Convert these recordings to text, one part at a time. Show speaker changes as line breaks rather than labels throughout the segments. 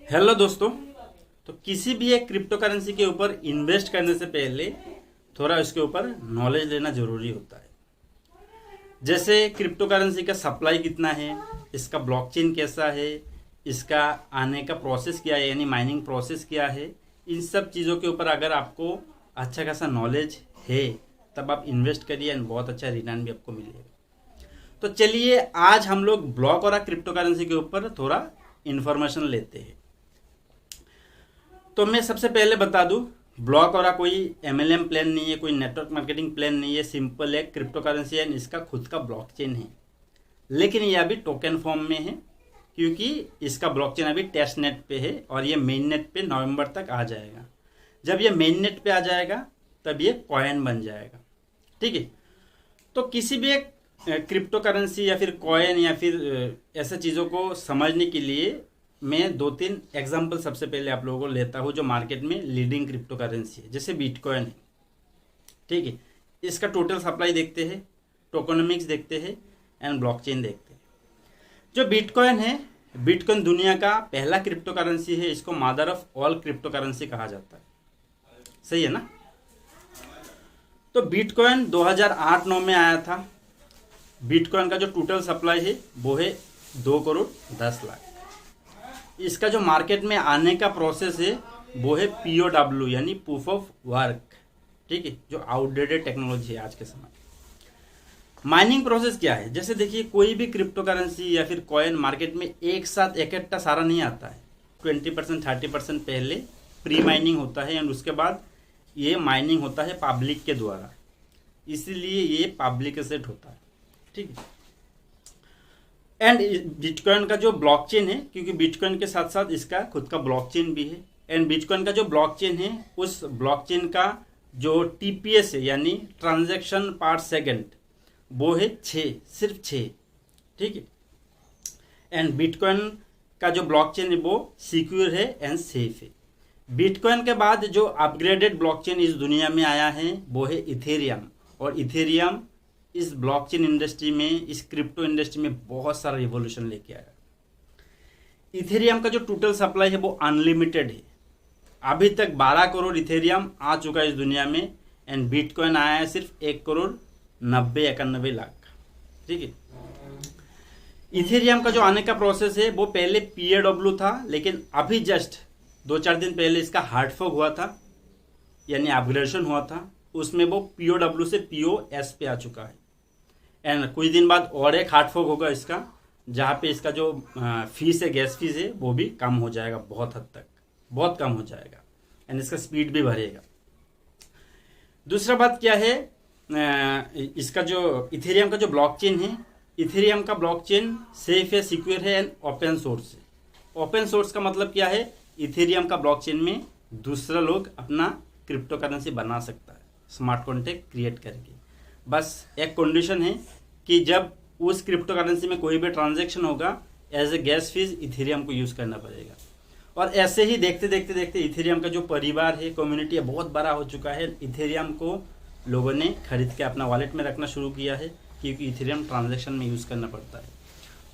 Hello दोस्तों। तो किसी भी एक क्रिप्टो करेंसी के ऊपर इन्वेस्ट करने से पहले थोड़ा उसके ऊपर नॉलेज लेना जरूरी होता है। जैसे क्रिप्टो करेंसी का सप्लाई कितना है, इसका ब्लॉकचेन कैसा है, इसका आने का प्रोसेस क्या है, यानी माइनिंग प्रोसेस क्या है, इन सब चीज़ों के ऊपर अगर आपको अच्छा खासा नॉलेज है तब आप इन्वेस्ट करिए एंड बहुत अच्छा रिटर्न भी आपको मिलेगा। तो चलिए आज हम लोग ब्लॉक और क्रिप्टो करेंसी के ऊपर थोड़ा इन्फॉर्मेशन लेते हैं। तो मैं सबसे पहले बता दूं, ब्लॉक और कोई एमएलएम प्लान नहीं है, कोई नेटवर्क मार्केटिंग प्लान नहीं है, सिंपल एक क्रिप्टो करेंसी है, इसका खुद का ब्लॉकचेन है। लेकिन ये अभी टोकन फॉर्म में है क्योंकि इसका ब्लॉकचेन अभी टेस्ट नेट पे है और ये मेन नेट पे नवंबर तक आ जाएगा। जब ये मेन नेट पे आ जाएगा तब ये कॉइन बन जाएगा। ठीक है। तो किसी भी एक क्रिप्टो करेंसी या फिर कॉइन या फिर ऐसे चीज़ों को समझने के लिए मैं दो तीन एग्जांपल सबसे पहले आप लोगों को लेता हूँ जो मार्केट में लीडिंग क्रिप्टो करेंसी है। जैसे बिटकॉइन है, ठीक है, इसका टोटल सप्लाई देखते हैं, टोकनोमिक्स देखते हैं एंड ब्लॉकचेन देखते हैं। जो बिटकॉइन है, बिटकॉइन दुनिया का पहला क्रिप्टो करेंसी है, इसको mother of all crypto currency कहा जाता है। सही है ना। तो बिटकॉइन 2008-9 में आया था। बिटकॉइन का जो टोटल सप्लाई है वो है 2 करोड़ 10 लाख। इसका जो मार्केट में आने का प्रोसेस है वो है POW यानी प्रूफ ऑफ वर्क। ठीक है, जो आउटडेटेड टेक्नोलॉजी है आज के समय। माइनिंग प्रोसेस क्या है, जैसे देखिए कोई भी क्रिप्टो करेंसी या फिर कॉइन मार्केट में एक साथ इकट्ठा सारा नहीं आता है। 20% 30% पहले प्री माइनिंग होता है एंड उसके बाद ये माइनिंग होता है पब्लिक के द्वारा, इसीलिए ये पब्लिक एसेट होता है। ठीक है। एंड बिटकॉइन का जो ब्लॉकचेन है, क्योंकि बिटकॉइन के साथ साथ इसका खुद का ब्लॉकचेन भी है, एंड बिटकॉइन का जो ब्लॉकचेन है उस ब्लॉकचेन का जो TPS है यानी ट्रांजैक्शन पर सेकंड वो है 6, सिर्फ 6। ठीक है। एंड बिटकॉइन का जो ब्लॉकचेन है वो सिक्योर है एंड सेफ है। बिटकॉइन के बाद जो अपग्रेडेड ब्लॉकचेन इस दुनिया में आया है वो है इथेरियम, और इथेरियम इस ब्लॉकचेन इंडस्ट्री में, इस क्रिप्टो इंडस्ट्री में बहुत सारा रिवॉल्यूशन लेके आया। इथेरियम का जो टोटल सप्लाई है वो अनलिमिटेड है। अभी तक 12 करोड़ इथेरियम आ चुका है इस दुनिया में एंड बिटकॉइन आया है सिर्फ 1 करोड़ 91 लाख। ठीक है। इथेरियम का जो आने का प्रोसेस है वो पहले POW था, लेकिन अभी जस्ट 2-4 दिन पहले इसका हार्ड फॉर्क हुआ था, यानी अपग्रेडेशन हुआ था। उसमें वो POW से POS पे आ चुका है एंड कुछ दिन बाद और एक हार्ड फॉर्क होगा इसका, जहाँ पे इसका जो फीस है, गैस फीस है, वो भी कम हो जाएगा, बहुत हद तक बहुत कम हो जाएगा एंड इसका स्पीड भी बढ़ेगा। दूसरा बात क्या है, इसका जो इथेरियम का जो ब्लॉकचेन है, इथेरियम का ब्लॉकचेन सेफ है, सिक्योर है एंड ओपन सोर्स है। ओपन सोर्स का मतलब क्या है, इथेरियम का ब्लॉकचेन में दूसरा लोग अपना क्रिप्टो करेंसी बना सकता है स्मार्ट कॉन्ट्रैक्ट क्रिएट करके। बस एक कंडीशन है कि जब उस क्रिप्टो करेंसी में कोई भी ट्रांजैक्शन होगा, as a gas fees Ethereum को यूज़ करना पड़ेगा। और ऐसे ही देखते देखते देखते इथेरियम का जो परिवार है, कम्युनिटी है, बहुत बड़ा हो चुका है। इथेरियम को लोगों ने खरीद के अपना वॉलेट में रखना शुरू किया है क्योंकि इथेरियम ट्रांजैक्शन में यूज़ करना पड़ता है।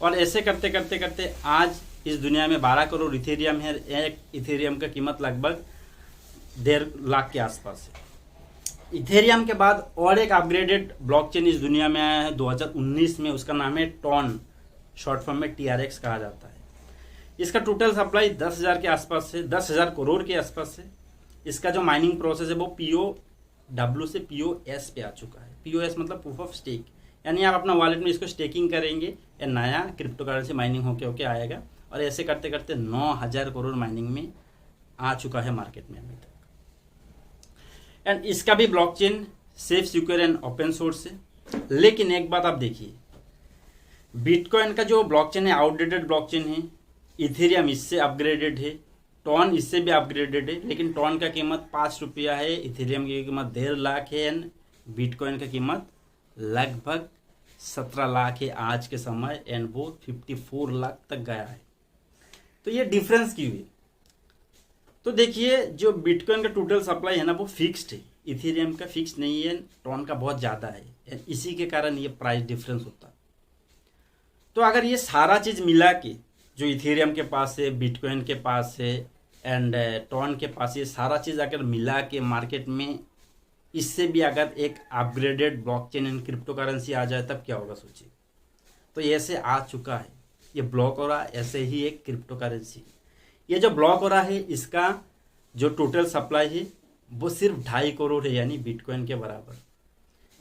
और ऐसे करते करते करते आज इस दुनिया में 12 करोड़ इथेरियम है। एक इथेरियम का कीमत लगभग 1.5 लाख के आसपास है। इथेरियम के बाद और एक अपग्रेडेड ब्लॉकचेन इस दुनिया में आया है 2019 में, उसका नाम है टॉन, शॉर्ट फॉर्म में TRX कहा जाता है। इसका टोटल सप्लाई 10,000 के आसपास है, 10,000 करोड़ के आसपास है। इसका जो माइनिंग प्रोसेस है वो POW से POS पे आ चुका है। POS मतलब प्रूफ ऑफ स्टेक, यानी आप अपना वॉलेट में इसको स्टेकिंग करेंगे या नया क्रिप्टो करेंसी माइनिंग होके आएगा। और ऐसे करते करते 9,000 करोड़ माइनिंग में आ चुका है मार्केट में अभी तक। एंड इसका भी blockchain safe, secure and open source है। लेकिन एक बात आप देखिए, बिटकॉइन का जो ब्लॉकचेन है आउटडेटेड ब्लॉकचेन है, इथेरियम इससे अपग्रेडेड है, टॉन इससे भी अपग्रेडेड है। लेकिन टॉन का कीमत 5 रुपया है, इथेरियम की कीमत 1.5 लाख है एंड बिटकॉइन का कीमत लगभग 17 लाख है आज के समय एंड वो 54 लाख तक गया है। तो ये डिफरेंस क्यों है? तो देखिए, जो बिटकॉइन का टोटल सप्लाई है ना वो फिक्स्ड है, इथेरियम का फिक्स नहीं है, टॉन का बहुत ज़्यादा है, इसी के कारण ये प्राइस डिफरेंस होता है। तो अगर ये सारा चीज़ मिला के जो इथेरियम के पास है, बिटकॉइन के पास है एंड टॉन के पास, ये सारा चीज़ अगर मिला के मार्केट में इससे भी अगर एक upgraded blockchain and crypto currency आ जाए तब क्या होगा सोचिए। तो ये ऐसे आ चुका है, ये ब्लॉक हो रहा है, ऐसे ही एक क्रिप्टो करेंसी। ये जो ब्लॉक हो रहा है इसका जो टोटल सप्लाई है वो सिर्फ 2.5 करोड़ है, यानी बिटकॉइन के बराबर।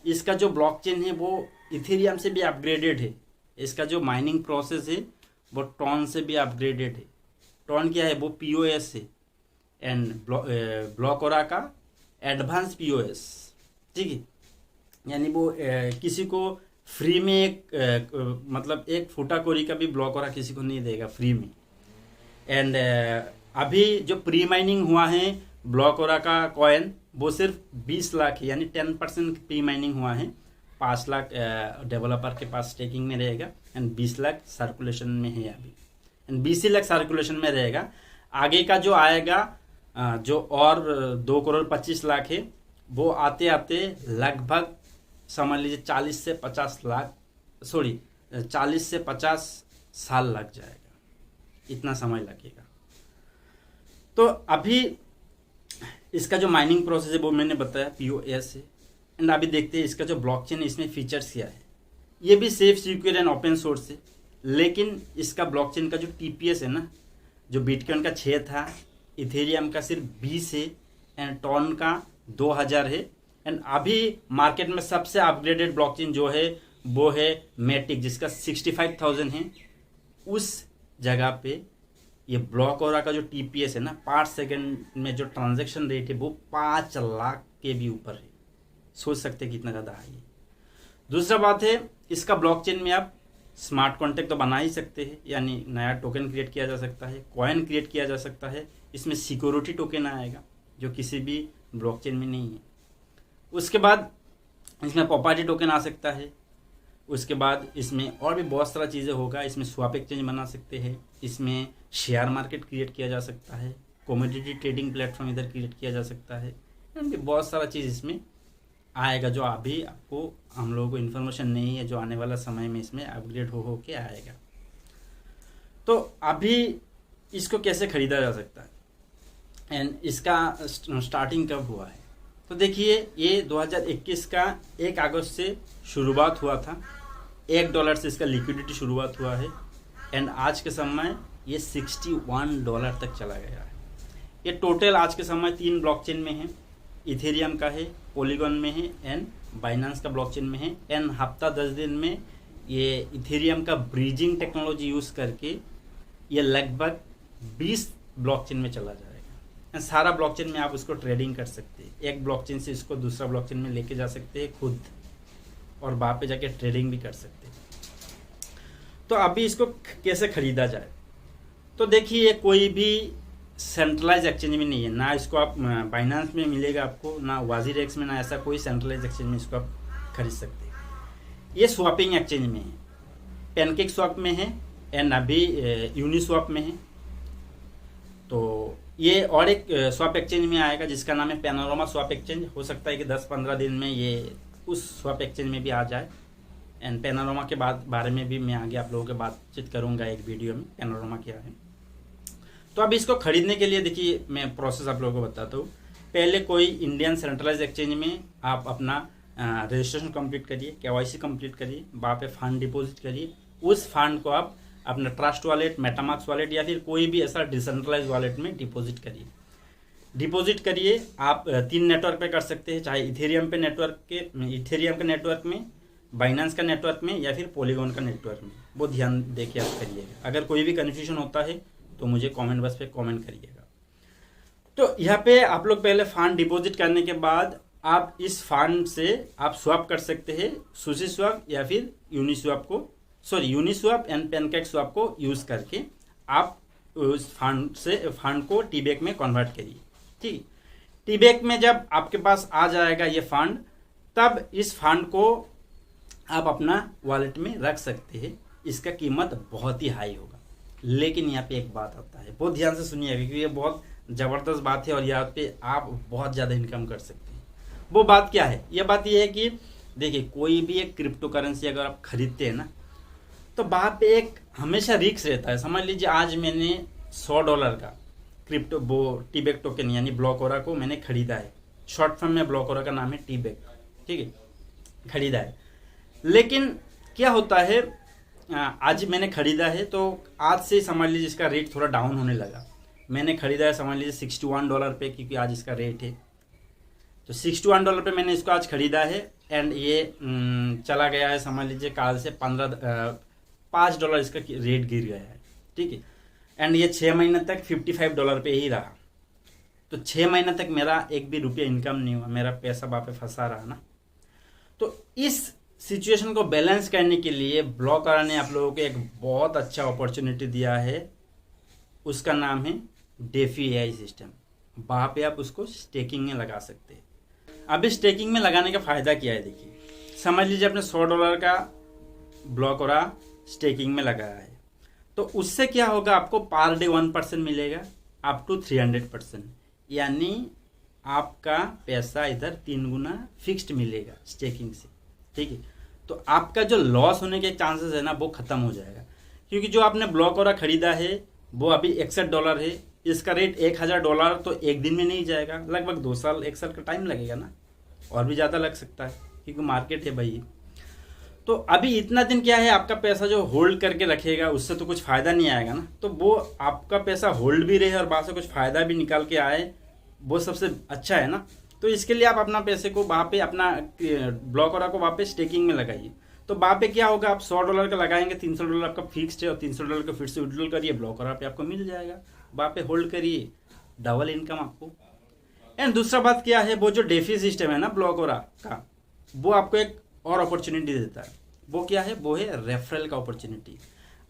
इसका जो ब्लॉकचेन है वो इथेरियम से भी अपग्रेडेड है। इसका जो माइनिंग प्रोसेस है वो टॉन से भी अपग्रेडेड है। टॉन क्या है, वो POS है एंड ब्लॉकोरा का एडवांस POS, ठीक है। यानी वो किसी को फ्री में मतलब एक फूटा कोरी का भी ब्लॉकोरा किसी को नहीं देगा फ्री में। एंड अभी जो प्री माइनिंग हुआ है ब्लॉकोरा का कॉइन वो सिर्फ 20 लाख है, यानी 10% प्री माइनिंग हुआ है। 5 लाख डेवलपर के पास स्टेकिंग में रहेगा एंड 20 लाख सर्कुलेशन में है अभी, एंड 20 लाख सर्कुलेशन में रहेगा। आगे का जो आएगा जो और 2 करोड़ 25 लाख है वो आते आते लगभग समझ लीजिए 40 से 50 साल लग जाएगा, इतना समय लगेगा। तो अभी इसका जो माइनिंग प्रोसेस है वो मैंने बताया POS है। एंड अभी देखते हैं इसका जो ब्लॉकचेन है इसमें फीचर्स क्या है। ये भी safe, secure and open source है, लेकिन इसका ब्लॉकचेन का जो TPS है ना, जो बिटकॉइन का 6 था, इथेरियम का सिर्फ 20 है एंड टॉन का 2000 है। एंड अभी मार्केट में सबसे अपग्रेडेड ब्लॉकचेन जो है वो है मैटिक, जिसका 65,000 है। उस जगह पे ये ब्लॉकोरा का जो TPS है ना, 5 सेकंड में जो ट्रांजैक्शन रेट है वो 5 लाख के भी ऊपर है। सोच सकते हैं कितना ज़्यादा हाई है। दूसरा बात है, इसका ब्लॉकचेन में आप स्मार्ट कॉन्ट्रैक्ट तो बना ही सकते हैं, यानी नया टोकन क्रिएट किया जा सकता है, कॉइन क्रिएट किया जा सकता है। इसमें सिक्योरिटी टोकन आएगा जो किसी भी ब्लॉकचेन में नहीं है। उसके बाद इसमें प्रॉपर्टी टोकन आ सकता है। उसके बाद इसमें और भी बहुत सारा चीज़ें होगा। इसमें स्वैप एक्सचेंज बना सकते हैं, इसमें शेयर मार्केट क्रिएट किया जा सकता है, कमोडिटी ट्रेडिंग प्लेटफॉर्म इधर क्रिएट किया जा सकता है। बहुत सारा चीज़ इसमें आएगा जो अभी आपको हम लोगों को इन्फॉर्मेशन नहीं है, जो आने वाला समय में इसमें अपग्रेड हो के आएगा। तो अभी इसको कैसे खरीदा जा सकता है एंड इसका स्टार्टिंग कब हुआ है, तो देखिए ये 2021 का 1 अगस्त से शुरुआत हुआ था। $1 से इसका लिक्विडिटी शुरुआत हुआ है एंड आज के समय ये $61 तक चला गया है। ये टोटल आज के समय 3 ब्लॉकचेन में है, इथेरियम का है, पॉलीगॉन में है एंड बाइनेंस का ब्लॉकचेन में है। एंड हफ्ता 10 दिन में ये इथेरियम का ब्रिजिंग टेक्नोलॉजी यूज़ करके ये लगभग 20 ब्लॉकचेन में चला जाएगा। एंड सारा ब्लॉकचेन में आप उसको ट्रेडिंग कर सकते हैं, एक ब्लॉकचेन से इसको दूसरा ब्लॉकचेन में लेके जा सकते हैं खुद, और वहाँ पे जाके ट्रेडिंग भी कर सकते हैं। तो अभी इसको कैसे खरीदा जाए, तो देखिए कोई भी सेंट्रलाइज एक्सचेंज में नहीं है, ना इसको आप बाइनेंस में मिलेगा आपको, ना वाजीरेक्स में, ना ऐसा कोई सेंट्रलाइज एक्सचेंज में इसको आप खरीद सकते हैं। ये स्वैपिंग एक्सचेंज में है, पैनकेक स्वैप में है एंड अभी यूनिस्वैप में है। तो ये और एक स्वैप एक्सचेंज में आएगा जिसका नाम है पैनोरामा स्वैप एक्सचेंज। हो सकता है कि 10-15 दिन में ये उस स्वैप एक्सचेंज में भी आ जाए। एंड पैनोरामा के बारे में भी मैं आगे आप लोगों के बातचीत करूंगा एक वीडियो में, पैनोरामा क्या है। तो अब इसको खरीदने के लिए देखिए मैं प्रोसेस आप लोगों को बताता हूँ। पहले कोई इंडियन सेंट्रलाइज एक्सचेंज में आप अपना रजिस्ट्रेशन कंप्लीट करिए, KYC कंप्लीट करिए, वहाँ पे फंड डिपॉजिट करिए। उस फंड को आप अपना ट्रस्ट वॉलेट, मेटामास्क वॉलेट या फिर कोई भी ऐसा डिसेंट्रलाइज वॉलेट में डिपॉजिट करिए। डिपॉजिट करिए आप 3 नेटवर्क पे कर सकते हैं, चाहे इथेरियम के नेटवर्क में, बाइनेंस का नेटवर्क में या फिर पॉलीगॉन का नेटवर्क में। वो ध्यान देके आप करिएगा। अगर कोई भी कन्फ्यूजन होता है तो मुझे कमेंट बॉक्स पे कमेंट करिएगा। तो यहाँ पे आप लोग पहले फंड डिपॉजिट करने के बाद आप इस फंड से आप स्वैप कर सकते हैं, सुशी स्वैप या फिर यूनिस्वैप एंड पैनकेक स्वैप को यूज करके आप उस फंड को टीबैक में कन्वर्ट करिए। ठीक, टीबैक में जब आपके पास आ जाएगा ये फंड, तब इस फंड को आप अपना वॉलेट में रख सकते हैं। इसका कीमत बहुत ही हाई होगा, लेकिन यहाँ पे एक बात आता है, बहुत ध्यान से सुनिएगा क्योंकि ये बहुत ज़बरदस्त बात है और यहाँ पे आप बहुत ज़्यादा इनकम कर सकते हैं। वो बात क्या है? ये बात ये है कि देखिए कोई भी एक क्रिप्टो करेंसी अगर आप खरीदते हैं ना, तो तो वहाँ पे एक हमेशा रिस्क रहता है। समझ लीजिए आज मैंने $100 का क्रिप्टो टीबेक टोकन यानी ब्लॉकोरा को मैंने खरीदा है। शॉर्ट फॉर्म में ब्लॉकोरा का नाम है टीबेक, ठीक है, खरीदा है। लेकिन क्या होता है, आज मैंने खरीदा है तो आज से समझ लीजिए इसका रेट थोड़ा डाउन होने लगा। मैंने खरीदा है समझ लीजिए $61 पे, क्योंकि आज इसका रेट है। तो $61 पे मैंने इसको आज खरीदा है एंड ये चला गया है समझ लीजिए काल से $5 इसका रेट गिर गया है, ठीक है। एंड ये 6 महीने तक $55 पे ही रहा। तो 6 महीने तक मेरा एक भी रुपया इनकम नहीं हुआ, मेरा पैसा वहाँ पे फंसा रहा ना। तो इस सिचुएशन को बैलेंस करने के लिए ब्लॉकोरा ने आप लोगों को एक बहुत अच्छा अपॉर्चुनिटी दिया है, उसका नाम है डेफी AI सिस्टम। वहाँ पे आप उसको स्टेकिंग में लगा सकते हैं। अब इस स्टेकिंग में लगाने का फ़ायदा क्या है, देखिए समझ लीजिए आपने $100 का ब्लॉकोरा स्टेकिंग में लगाया है, तो उससे क्या होगा, आपको पर डे 1% मिलेगा अप टू 300%, यानी आपका पैसा इधर 3 गुना फिक्स्ड मिलेगा स्टेकिंग से, ठीक है। तो आपका जो लॉस होने के चांसेस है ना वो खत्म हो जाएगा, क्योंकि जो आपने ब्लॉकोरा खरीदा है वो अभी $61 है, इसका रेट $1000 तो एक दिन में नहीं जाएगा, लगभग 2 साल 1 साल का टाइम लगेगा ना, और भी ज़्यादा लग सकता है क्योंकि मार्केट है भाई। तो अभी इतना दिन क्या है, आपका पैसा जो होल्ड करके रखेगा उससे तो कुछ फ़ायदा नहीं आएगा ना। तो वो आपका पैसा होल्ड भी रहे और वहाँ से कुछ फ़ायदा भी निकाल के आए, वो सबसे अच्छा है ना। तो इसके लिए आप अपना पैसे को वहाँ पे अपना ब्लॉकोरा को वहाँ पे स्टेकिंग में लगाइए। तो वहाँ पे क्या होगा, आप $100 का लगाएंगे, $300 आपका फिक्स्ड है और $300 का फिर से विड्रॉल करिए, ब्लॉकोरा पे आपको मिल जाएगा, वहाँ पे होल्ड करिए, डबल इनकम आपको। एंड दूसरा बात क्या है, वो जो डेफी सिस्टम है ना ब्लॉकोरा का, वो आपको एक और अपॉर्चुनिटी देता है। वो क्या है, वो है रेफरल का अपॉर्चुनिटी।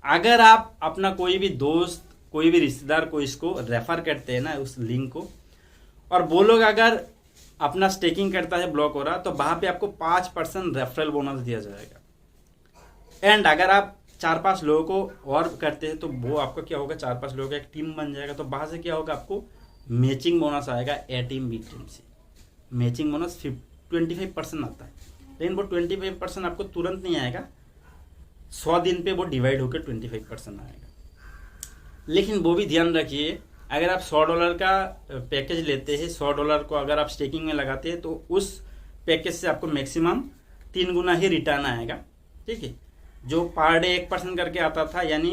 अगर आप अपना कोई भी दोस्त, कोई भी रिश्तेदार को इसको रेफर करते हैं ना उस लिंक को, और वो लोग अगर अपना स्टेकिंग करता है ब्लॉकोरा, तो वहाँ पे आपको 5% रेफरल बोनस दिया जाएगा। एंड अगर आप 4-5 लोगों को और करते हैं तो वो आपका क्या होगा, 4-5 लोगों का एक टीम बन जाएगा। तो वहाँ से क्या होगा, आपको मैचिंग बोनस आएगा A टीम B टीम से। मैचिंग बोनस 25% आता है, लेकिन वो 25% आपको तुरंत नहीं आएगा, 100 दिन पे वो डिवाइड होकर 25% आएगा। लेकिन वो भी ध्यान रखिए, अगर आप $100 का पैकेज लेते हैं, $100 को अगर आप स्टेकिंग में लगाते हैं, तो उस पैकेज से आपको मैक्सिमम 3 गुना ही रिटर्न आएगा, ठीक है। जो पर डे 1% करके आता था, यानी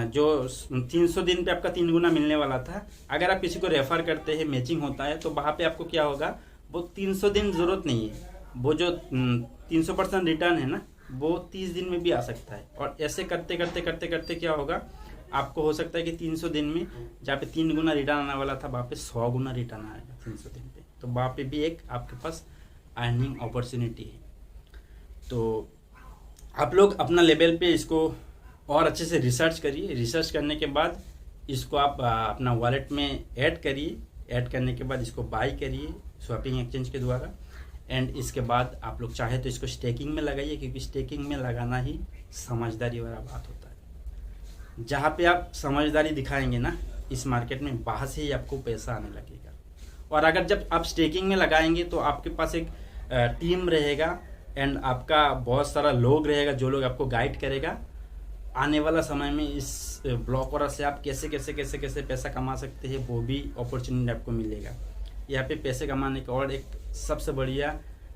जो 300 दिन पे आपका 3 गुना मिलने वाला था, अगर आप किसी को रेफर करते हैं, मैचिंग होता है, तो वहाँ पे आपको क्या होगा, वो 300 दिन ज़रूरत नहीं है, वो जो 300% रिटर्न है ना, वो 30 दिन में भी आ सकता है। और ऐसे करते करते करते करते क्या होगा, आपको हो सकता है कि 300 दिन में जहाँ पे 3 गुना रिटर्न आने वाला था, वहाँ पे 100 गुना रिटर्न आएगा 300 दिन पे। तो वहाँ पे भी एक आपके पास अर्निंग अपॉर्चुनिटी है। तो आप लोग अपना लेवल पे इसको और अच्छे से रिसर्च करिए। रिसर्च करने के बाद इसको आप अपना वॉलेट में ऐड करिए। ऐड करने के बाद इसको बाई करिए स्वैपिंग एक्सचेंज के द्वारा। एंड इसके बाद आप लोग चाहे तो इसको स्टेकिंग में लगाइए, क्योंकि स्टेकिंग में लगाना ही समझदारी वाला बात होता है। जहाँ पे आप समझदारी दिखाएंगे ना इस मार्केट में, वहाँ से ही आपको पैसा आने लगेगा। और अगर जब आप स्टेकिंग में लगाएंगे तो आपके पास एक टीम रहेगा एंड आपका बहुत सारा लोग रहेगा जो लोग आपको गाइड करेगा। आने वाला समय में इस ब्लॉकोरा से आप कैसे कैसे कैसे कैसे पैसा कमा सकते हैं, वो भी अपॉर्चुनिटी आपको मिलेगा। यहाँ पे पैसे कमाने का और एक सबसे बढ़िया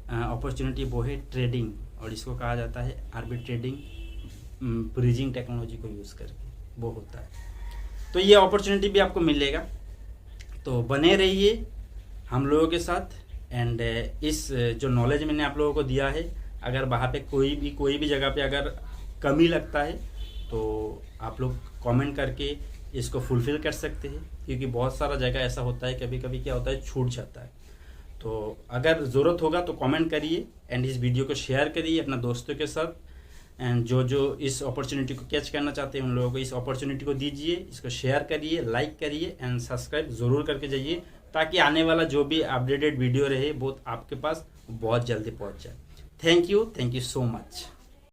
अपॉर्चुनिटी वो है ट्रेडिंग, और इसको कहा जाता है आर्बिट्रेटिंग, ब्रिजिंग टेक्नोलॉजी को यूज़ करके वो होता है। तो ये अपॉर्चुनिटी भी आपको मिलेगा। तो बने रहिए हम लोगों के साथ। एंड इस जो नॉलेज मैंने आप लोगों को दिया है, अगर वहाँ पे कोई भी जगह पे अगर कमी लगता है तो आप लोग कमेंट करके इसको फुलफ़िल कर सकते हैं, क्योंकि बहुत सारा जगह ऐसा होता है, कभी कभी क्या होता है छूट जाता है। तो अगर ज़रूरत होगा तो कमेंट करिए एंड इस वीडियो को शेयर करिए अपना दोस्तों के साथ। एंड जो इस अपॉर्चुनिटी को कैच करना चाहते हैं उन लोगों को इस अपॉर्चुनिटी को दीजिए, इसको शेयर करिए, लाइक करिए एंड सब्सक्राइब ज़रूर करके जाइए, ताकि आने वाला जो भी अपडेटेड वीडियो रहे वो आपके पास बहुत जल्दी पहुंच जाए। Thank you so much.